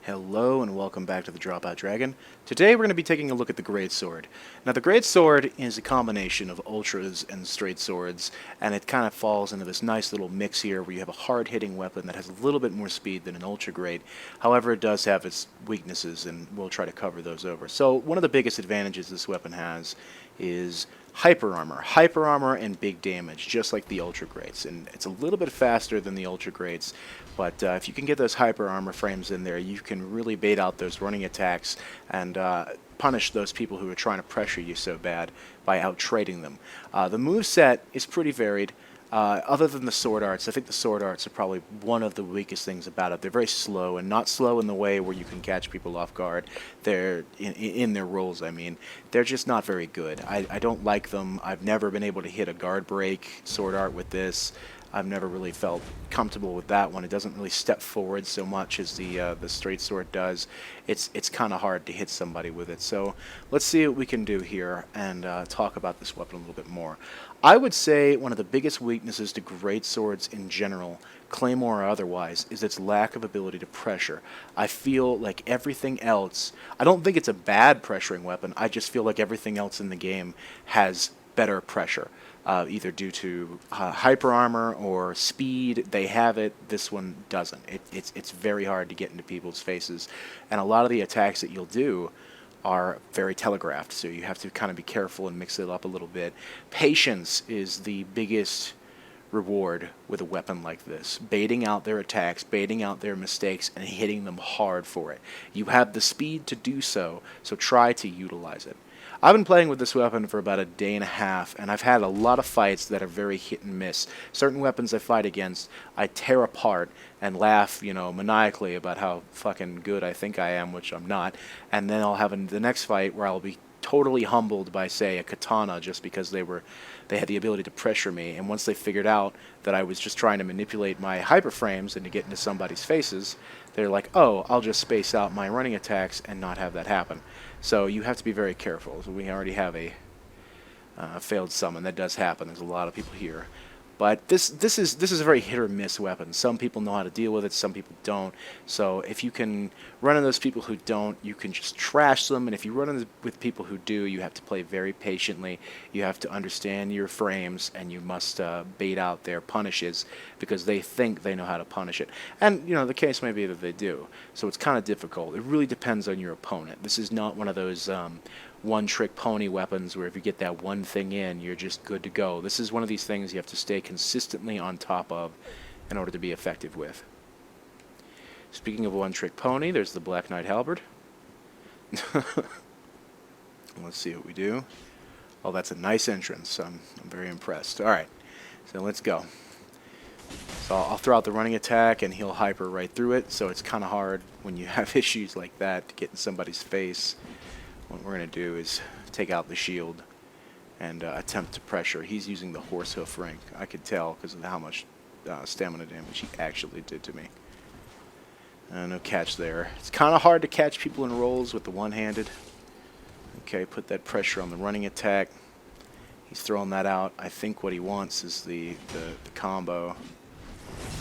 Hello and welcome back to the TheDropOutDragon. Today we're going to be taking a look at the Greatsword. Now the Greatsword is a combination of ultras and straight swords, and it kind of falls into this nice little mix here where you have a hard-hitting weapon that has a little bit more speed than an ultra great. However, it does have its weaknesses, and we'll try to cover those over. So one of the biggest advantages this weapon has is hyper armor and big damage, just like the ultra greats, and it's a little bit faster than the ultra greats, but if you can get those hyper armor frames in there, you can really bait out those running attacks and punish those people who are trying to pressure you so bad by out-trading them. The moveset is pretty varied. Other than the sword arts, I think the sword arts are probably one of the weakest things about it. They're very slow, and not slow in the way where you can catch people off guard. They're in their rolls, I mean. They're just not very good. I don't like them. I've never been able to hit a guard break sword art with this. I've never really felt comfortable with that one. It doesn't really step forward so much as the straight sword does. It's kind of hard to hit somebody with it. So let's see what we can do here and talk about this weapon a little bit more. I would say one of the biggest weaknesses to great swords in general, Claymore or otherwise, is its lack of ability to pressure. I feel like everything else, I don't think it's a bad pressuring weapon, I just feel like everything else in the game has better pressure. Either due to hyper armor or speed, they have it. This one doesn't. It's very hard to get into people's faces, and a lot of the attacks that you'll do are very telegraphed, so you have to kind of be careful and mix it up a little bit. Patience is the biggest reward with a weapon like this. Baiting out their attacks, baiting out their mistakes, and hitting them hard for it. You have the speed to do so, so try to utilize it. I've been playing with this weapon for about a day and a half, and I've had a lot of fights that are very hit and miss. Certain weapons I fight against, I tear apart and laugh, maniacally about how fucking good I think I am, which I'm not, and then I'll have the next fight where I'll be totally humbled by, say, a katana just because they had the ability to pressure me, and once they figured out that I was just trying to manipulate my hyperframes and to get into somebody's faces, they're like, oh, I'll just space out my running attacks and not have that happen. So you have to be very careful. So we already have a failed summon. That does happen. There's a lot of people here. But this is a very hit or miss weapon. Some people know how to deal with it, some people don't. So if you can run into those people who don't, you can just trash them. And if you run into with people who do, you have to play very patiently. You have to understand your frames, and you must bait out their punishes because they think they know how to punish it. And the case may be that they do. So it's kind of difficult. It really depends on your opponent. This is not one of those one-trick pony weapons where if you get that one thing in, you're just good to go. This is one of these things you have to stay consistently on top of in order to be effective with. Speaking of one-trick pony, there's the Black Knight Halberd. Let's see what we do. Oh, that's a nice entrance. I'm very impressed. Alright, so let's go. So I'll throw out the running attack and he'll hyper right through it, so it's kind of hard when you have issues like that to get in somebody's face. What we're going to do is take out the shield and attempt to pressure. He's using the horse hoof rank. I could tell because of how much stamina damage he actually did to me. No catch there. It's kind of hard to catch people in rolls with the one-handed. Okay, put that pressure on the running attack. He's throwing that out. I think what he wants is the combo,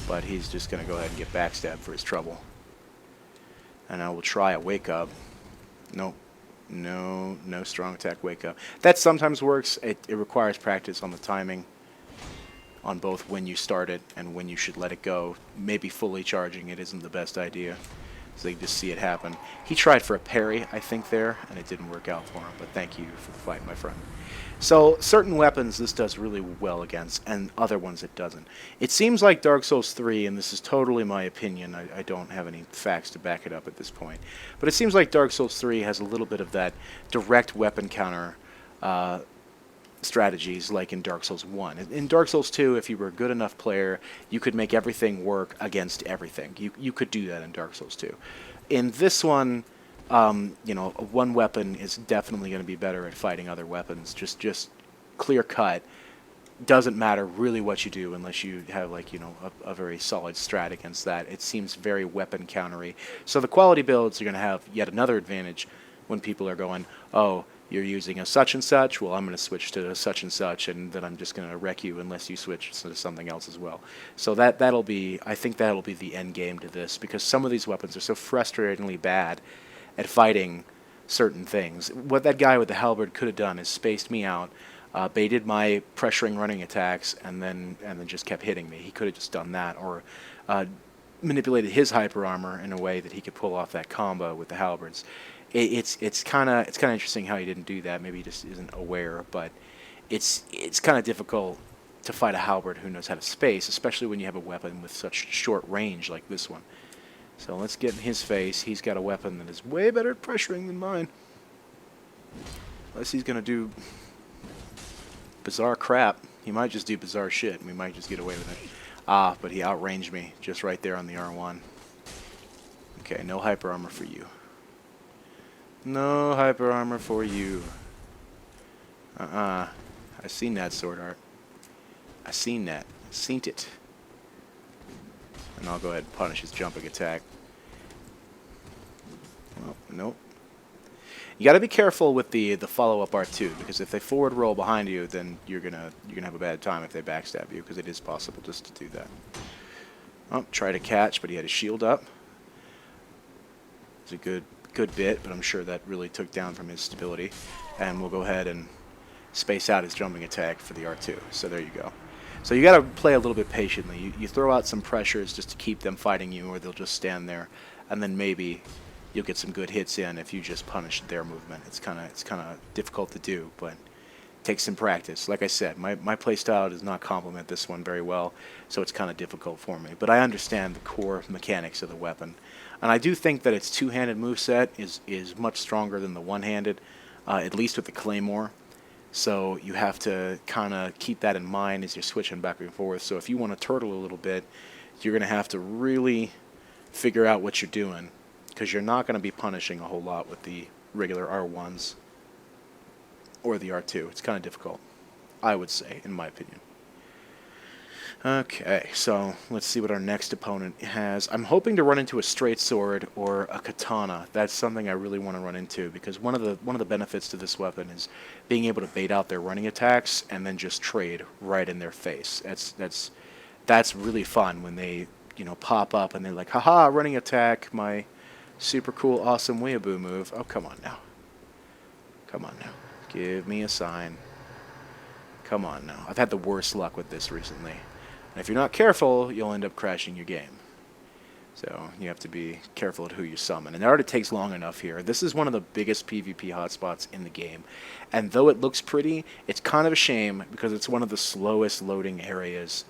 but he's just going to go ahead and get backstabbed for his trouble. And I will try a wake up. Nope. No strong attack wake up. That sometimes works. It requires practice on the timing on both when you start it and when you should let it go. Maybe fully charging it isn't the best idea, so you just see it happen. He tried for a parry, I think, there, and it didn't work out for him, but thank you for the fight, my friend. So certain weapons this does really well against, and other ones it doesn't. It seems like Dark Souls 3, and this is totally my opinion, I don't have any facts to back it up at this point, but it seems like Dark Souls 3 has a little bit of that direct weapon counter strategies like in Dark Souls 1. In Dark Souls 2, if you were a good enough player, you could make everything work against everything. You could do that in Dark Souls 2. In this one, one weapon is definitely going to be better at fighting other weapons. Just clear cut. Doesn't matter really what you do unless you have a very solid strat against that. It seems very weapon countery. So the quality builds are going to have yet another advantage when people are going, oh, you're using a such and such, well, I'm going to switch to such and such, and then I'm just going to wreck you unless you switch to something else as well. So that'll be, I think that'll be the end game to this, because some of these weapons are so frustratingly bad at fighting certain things. What that guy with the halberd could have done is spaced me out, baited my pressuring running attacks, and then just kept hitting me. He could have just done that, or manipulated his hyper armor in a way that he could pull off that combo with the halberds. It's kind of interesting how he didn't do that. Maybe he just isn't aware, but it's kind of difficult to fight a halberd who knows how to space, especially when you have a weapon with such short range like this one. So let's get in his face. He's got a weapon that is way better at pressuring than mine. Unless he's gonna do bizarre crap. He might just do bizarre shit, and we might just get away with it. Ah, but he outranged me just right there on the R1. Okay, no hyper armor for you. No hyper armor for you. I seen that, Sword Art. I seen that. Seen it. And I'll go ahead and punish his jumping attack. Well, nope. You got to be careful with the follow-up R2, because if they forward roll behind you, then you're gonna have a bad time if they backstab you, because it is possible just to do that. Oh, try to catch, but he had his shield up. It's a good bit, but I'm sure that really took down from his stability. And we'll go ahead and space out his jumping attack for the R2. So there you go. So you got to play a little bit patiently. You throw out some pressures just to keep them fighting you, or they'll just stand there, and then maybe you'll get some good hits in if you just punish their movement. It's kind of difficult to do, but it takes some practice. Like I said, my playstyle does not complement this one very well, so it's kind of difficult for me. But I understand the core mechanics of the weapon. And I do think that its two-handed moveset is much stronger than the one-handed, at least with the Claymore. So you have to kind of keep that in mind as you're switching back and forth. So if you want to turtle a little bit, you're going to have to really figure out what you're doing, because you're not going to be punishing a whole lot with the regular R1s or the R2. It's kind of difficult, I would say, in my opinion. Okay, so let's see what our next opponent has. I'm hoping to run into a straight sword or a katana. That's something I really want to run into, because one of the benefits to this weapon is being able to bait out their running attacks and then just trade right in their face. That's really fun when they, you know, pop up and they're like, haha, running attack, my super cool, awesome weeaboo move. Oh, come on now. Come on now. Give me a sign. Come on now. I've had the worst luck with this recently. And if you're not careful, you'll end up crashing your game. So you have to be careful at who you summon. And it already takes long enough here. This is one of the biggest PvP hotspots in the game. And though it looks pretty, it's kind of a shame, because it's one of the slowest loading areas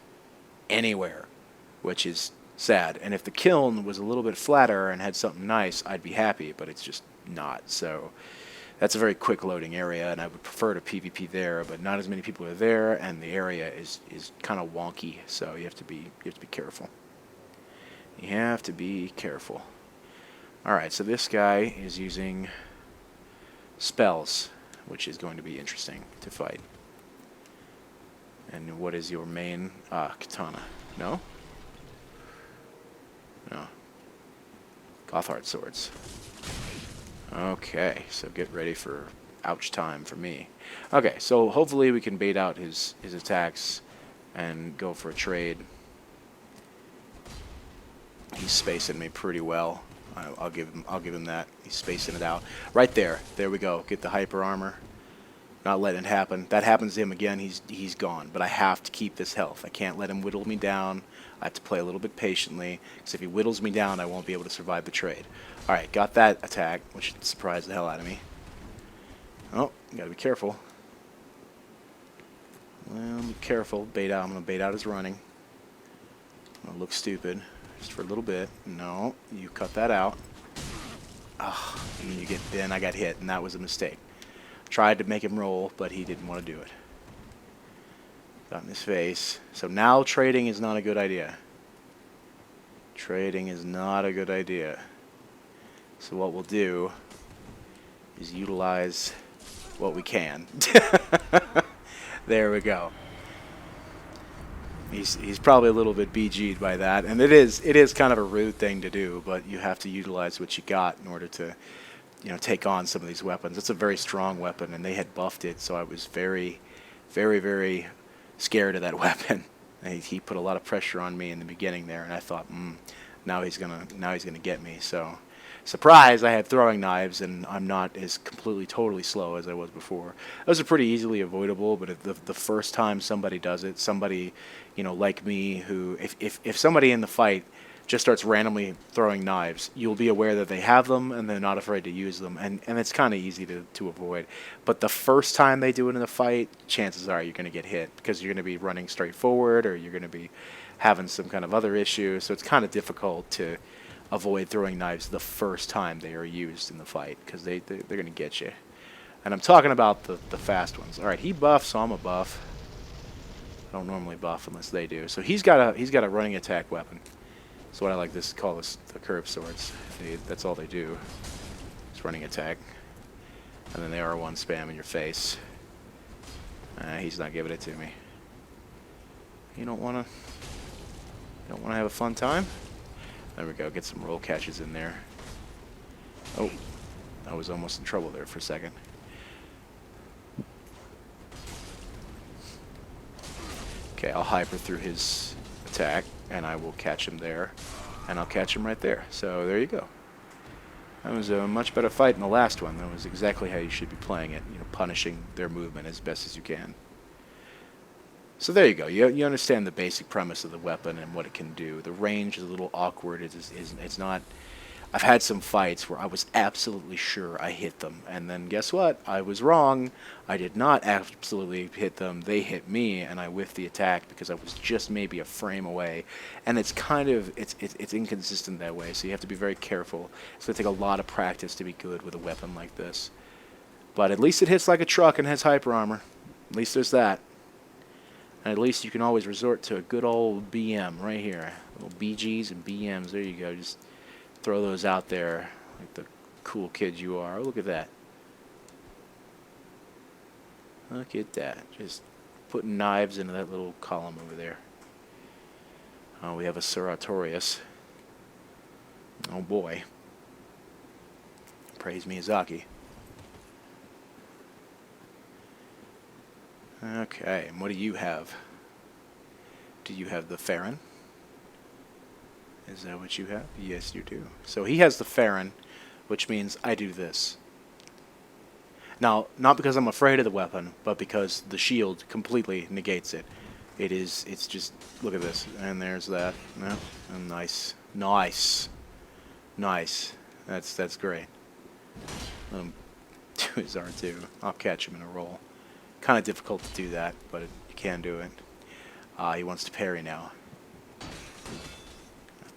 anywhere, which is sad. And if the kiln was a little bit flatter and had something nice, I'd be happy, but it's just not. So that's a very quick loading area, and I would prefer to PvP there, but not as many people are there, and the area is kind of wonky, so you have to be careful. You have to be careful. Alright, so this guy is using spells, which is going to be interesting to fight. And what is your main katana? No? No. Gothard swords. Okay, so get ready for ouch time for me. Okay, so hopefully we can bait out his attacks and go for a trade. He's spacing me pretty well. I'll give him that. He's spacing it out. Right there. There we go. Get the hyper armor. Not letting it happen. That happens to him again, he's gone. But I have to keep this health. I can't let him whittle me down. I have to play a little bit patiently, because if he whittles me down, I won't be able to survive the trade. Alright, got that attack, which surprised the hell out of me. Oh, you gotta be careful. Well, be careful. Bait out. I'm gonna bait out his running. I'm gonna look stupid. Just for a little bit. No, you cut that out. Ah, and then I got hit, and that was a mistake. Tried to make him roll, but he didn't want to do it. Got in his face. So now trading is not a good idea. Trading is not a good idea. So what we'll do is utilize what we can. There we go. He's probably a little bit BG'd by that, and it is kind of a rude thing to do, but you have to utilize what you got in order to take on some of these weapons. It's a very strong weapon, and they had buffed it, so I was very, very, very scared of that weapon. He put a lot of pressure on me in the beginning there, and I thought, now he's gonna get me. So, surprise! I had throwing knives, and I'm not as completely, totally slow as I was before. Those are pretty easily avoidable, but if the first time somebody does it, somebody, like me, who if somebody in the fight just starts randomly throwing knives, you'll be aware that they have them and they're not afraid to use them, and it's kind of easy to avoid. But the first time they do it in a fight, chances are you're going to get hit because you're going to be running straight forward or you're going to be having some kind of other issue, so it's kind of difficult to avoid throwing knives the first time they are used in the fight because they're going to get you. And I'm talking about the fast ones. Alright, he buffs, so I'm a buff. I don't normally buff unless they do. So he's got a running attack weapon. That's what I like to call the curved swords. That's all they do. It's running attack. And then they R1 spam in your face. He's not giving it to me. You don't wanna have a fun time? There we go, get some roll catches in there. Oh, I was almost in trouble there for a second. Okay, I'll hyper through his attack, and I will catch him there, and I'll catch him right there. So there you go. That was a much better fight than the last one. That was exactly how you should be playing it, punishing their movement as best as you can. So there you go. You understand the basic premise of the weapon and what it can do. The range is a little awkward. It's not. I've had some fights where I was absolutely sure I hit them, and then guess what? I was wrong. I did not absolutely hit them. They hit me, and I whiffed the attack because I was just maybe a frame away. And it's kind of it's inconsistent that way. So you have to be very careful. It's going to take a lot of practice to be good with a weapon like this. But at least it hits like a truck and has hyper armor. At least there's that. And at least you can always resort to a good old BM right here. Little BGs and BMs. There you go. Just throw those out there like the cool kid you are. Oh, look at that. Look at that. Just putting knives into that little column over there. Oh, we have a Seratorius. Oh boy. Praise Miyazaki. Okay, and what do you have? Do you have the Farron? Is that what you have? Yes, you do. So he has the Farron, which means I do this. Now, not because I'm afraid of the weapon, but because the shield completely negates it. It's just, look at this. And there's that. No, nice. Nice. Nice. That's great. Let him do his R2. I'll catch him in a roll. Kind of difficult to do that, but you can do it. He wants to parry now. I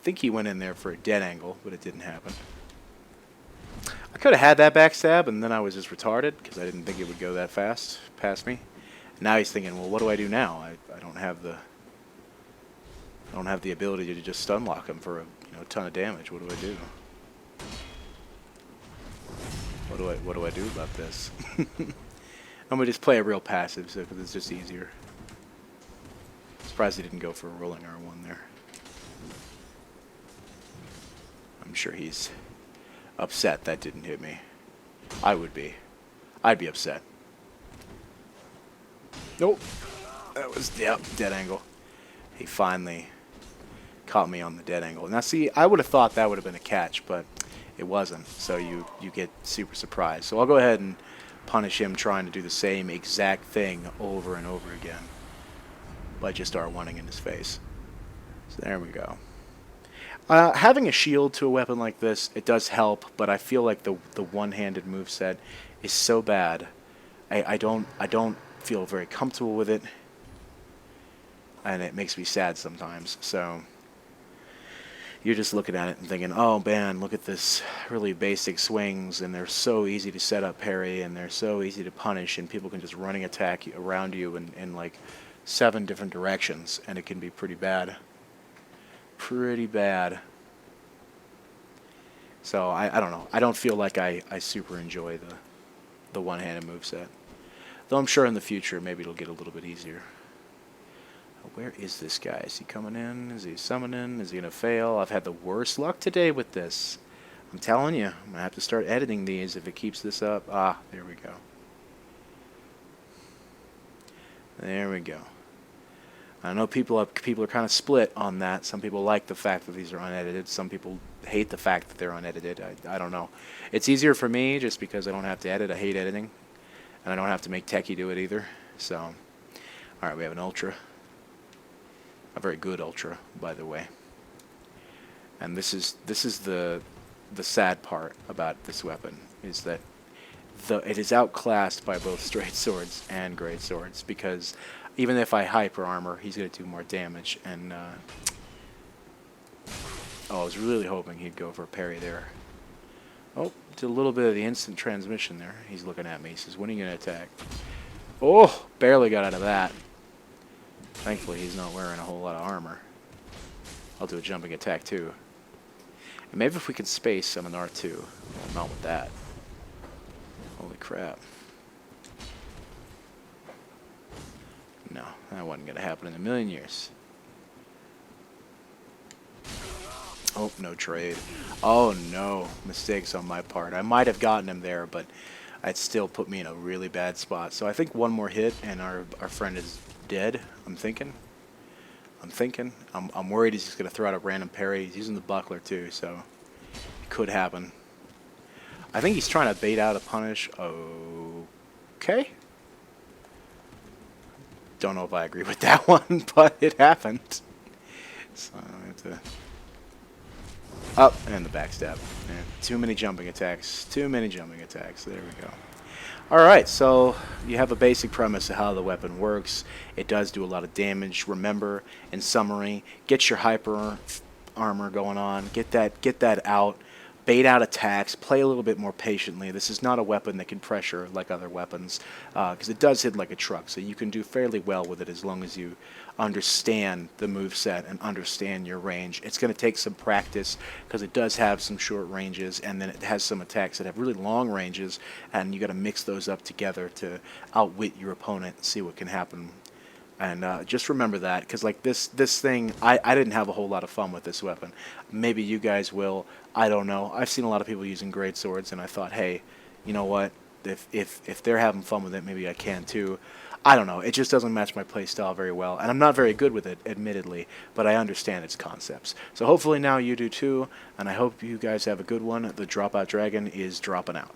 think he went in there for a dead angle, but it didn't happen. I could have had that backstab, and then I was just retarded because I didn't think it would go that fast past me. And now he's thinking, well, what do I do now? I don't have the ability to just stun lock him for a ton of damage. What do I do? What do I do about this? I'm going to just play a real passive, so it's just easier. Surprised he didn't go for a rolling R1 there. I'm sure he's upset that didn't hit me. I would be. I'd be upset. Nope. That was, yep, dead angle. He finally caught me on the dead angle. Now see, I would have thought that would have been a catch, but it wasn't. So you get super surprised. So I'll go ahead and punish him trying to do the same exact thing over and over again by just R1ing in his face. So there we go. Having a shield to a weapon like this, it does help, but I feel like the one-handed moveset is so bad. I don't feel very comfortable with it, and it makes me sad sometimes. So you're just looking at it and thinking, oh man, look at this really basic swings, and they're so easy to set up parry, and they're so easy to punish, and people can just running attack around you in like 7 different directions, and it can be pretty bad. Pretty bad. So I don't know. I don't feel like I super enjoy the one-handed moveset. Though I'm sure in the future maybe it'll get a little bit easier. Where is this guy? Is he coming in? Is he summoning? Is he going to fail? I've had the worst luck today with this. I'm telling you, I'm going to have to start editing these if it keeps this up. Ah, there we go. There we go. I know people are kind of split on that. Some people like the fact that these are unedited. Some people hate the fact that they're unedited. I don't know. It's easier for me just because I don't have to edit. I hate editing. And I don't have to make Techie do it either. So, alright, we have an Ultra. A very good Ultra, by the way. And this is the sad part about this weapon, is that it is outclassed by both straight swords and great swords, because even if I hyper armor, he's going to do more damage. And oh, I was really hoping he'd go for a parry there. Oh, did a little bit of the instant transmission there. He's looking at me. He says, when are you going to attack? Oh, barely got out of that. Thankfully, he's not wearing a whole lot of armor. I'll do a jumping attack too. And maybe if we can space some in R2. Well, not with that. Holy crap. No, that wasn't going to happen in a million years. Oh, no trade. Oh, no. Mistakes on my part. I might have gotten him there, but it still put me in a really bad spot. So I think one more hit and our friend is dead, I'm thinking. I'm worried he's just going to throw out a random parry. He's using the buckler too, so it could happen. I think he's trying to bait out a punish. Okay. Don't know if I agree with that one, but it happened. So I have to... Up, and the backstab. Yeah, too many jumping attacks. Too many jumping attacks. There we go. Alright, so you have a basic premise of how the weapon works. It does do a lot of damage. Remember, in summary, get your hyper armor going on. Get that out. Bait out attacks. Play a little bit more patiently. This is not a weapon that can pressure like other weapons, because it does hit like a truck, so you can do fairly well with it as long as you understand the moveset and understand your range. It's going to take some practice because it does have some short ranges, and then it has some attacks that have really long ranges, and you got to mix those up together to outwit your opponent and see what can happen. And just remember that, because like this thing, I didn't have a whole lot of fun with this weapon. Maybe you guys will. I don't know. I've seen a lot of people using great swords, and I thought, hey, you know what? If they're having fun with it, maybe I can too. I don't know. It just doesn't match my play style very well, and I'm not very good with it, admittedly, but I understand its concepts. So hopefully now you do too, and I hope you guys have a good one. The Dropout Dragon is dropping out.